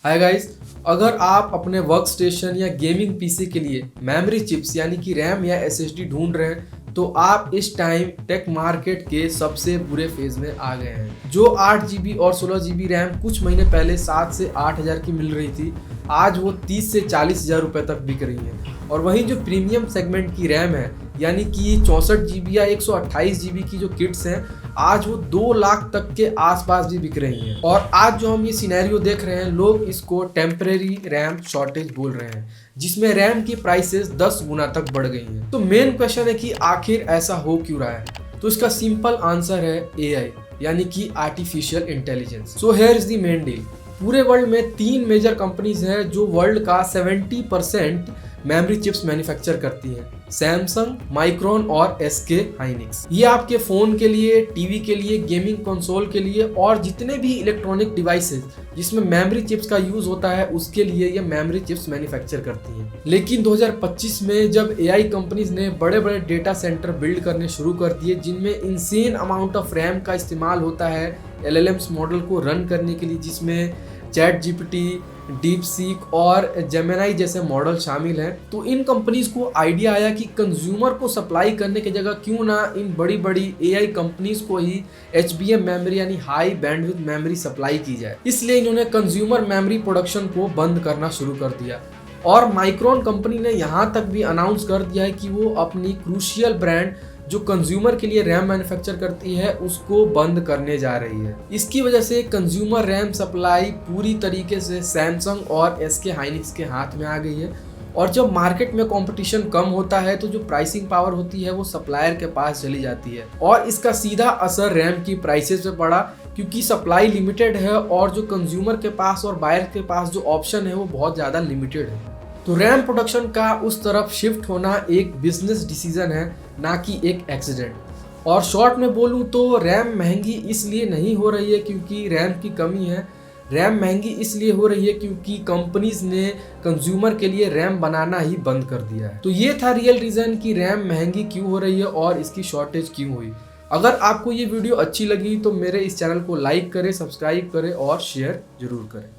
Hi guys, अगर आप अपने वर्क स्टेशन या गेमिंग पीसी के लिए मेमोरी चिप्स यानी कि रैम या एसएसडी ढूंढ रहे हैं तो आप इस टाइम टेक मार्केट के सबसे बुरे फेज में आ गए हैं। जो 8 GB और 16 GB रैम कुछ महीने पहले 7 से 8 हज़ार की मिल रही थी, आज वो 30 से 40 हज़ार रुपए तक बिक रही है। और वहीं जो प्रीमियम सेगमेंट की रैम है यानी कि 64 GB या 128 GB की जो किट्स हैं, आज वो 2 लाख तक के आसपास भी बिक रही हैं। और आज जो हम ये सिनेरियो देख रहे हैं, लोग इसको टेम्परेरी रैम शॉर्टेज बोल रहे हैं, जिसमें रैम की प्राइसेस 10 गुना तक बढ़ गई हैं। तो मेन क्वेश्चन है कि आखिर ऐसा हो क्यों रहा है। तो इसका सिंपल आंसर है एआई यानी कि artificial intelligence. So here is the main deal. पूरे वर्ल्ड में 3 मेजर कंपनीज हैं जो वर्ल्ड का 70% मेमोरी चिप्स मैन्युफैक्चर करती हैं, सैमसंग, माइक्रोन और एसके हाइनिक्स। ये आपके फोन के लिए, टीवी के लिए, गेमिंग कंसोल के लिए और जितने भी इलेक्ट्रॉनिक डिवाइसेस जिसमें मेमोरी चिप्स का यूज होता है उसके लिए ये मेमोरी चिप्स मैन्युफैक्चर करती हैं। लेकिन 2025 में जब एआई कंपनीज ने बड़े बड़े डेटा सेंटर बिल्ड करने शुरू कर दिए जिनमें इंसेन अमाउंट ऑफ रैम का इस्तेमाल होता है एलएलएम्स मॉडल को रन करने के लिए, जिसमें चैट जीपीटी, डीप सीक और जेमिनाई जैसे मॉडल शामिल हैं, तो इन कंपनीज को आइडिया आया कि कंज्यूमर को सप्लाई करने की जगह क्यों ना इन बड़ी बड़ी एआई कंपनीज को ही HBM मेमोरी यानी हाई बैंडविड्थ मेमोरी सप्लाई की जाए। इसलिए इन्होंने कंज्यूमर मेमोरी प्रोडक्शन को बंद करना शुरू कर दिया। और माइक्रोन कंपनी ने यहाँ तक भी अनाउंस कर दिया है कि वो अपनी क्रूशियल ब्रांड जो कंज्यूमर के लिए रैम मैन्युफैक्चर करती है उसको बंद करने जा रही है। इसकी वजह से कंज्यूमर रैम सप्लाई पूरी तरीके से सैमसंग और एसके हाइनिक्स के हाथ में आ गई है। और जब मार्केट में कंपटीशन कम होता है तो जो प्राइसिंग पावर होती है वो सप्लायर के पास चली जाती है और इसका सीधा असर रैम की प्राइसेस पे पड़ा, क्योंकि सप्लाई लिमिटेड है और जो कंज्यूमर के पास और बायर के पास जो ऑप्शन है वो बहुत ज़्यादा लिमिटेड है। तो रैम प्रोडक्शन का उस तरफ शिफ्ट होना एक बिजनेस डिसीजन है, ना कि एक एक्सीडेंट। और शॉर्ट में बोलूँ तो रैम महंगी इसलिए नहीं हो रही है क्योंकि रैम की कमी है, रैम महंगी इसलिए हो रही है क्योंकि कंपनीज ने कंज्यूमर के लिए रैम बनाना ही बंद कर दिया है। तो ये था रियल रीज़न कि रैम महंगी क्यों हो रही है और इसकी शॉर्टेज क्यों हुई। अगर आपको ये वीडियो अच्छी लगी तो मेरे इस चैनल को लाइक करें, सब्सक्राइब करें और शेयर जरूर करें।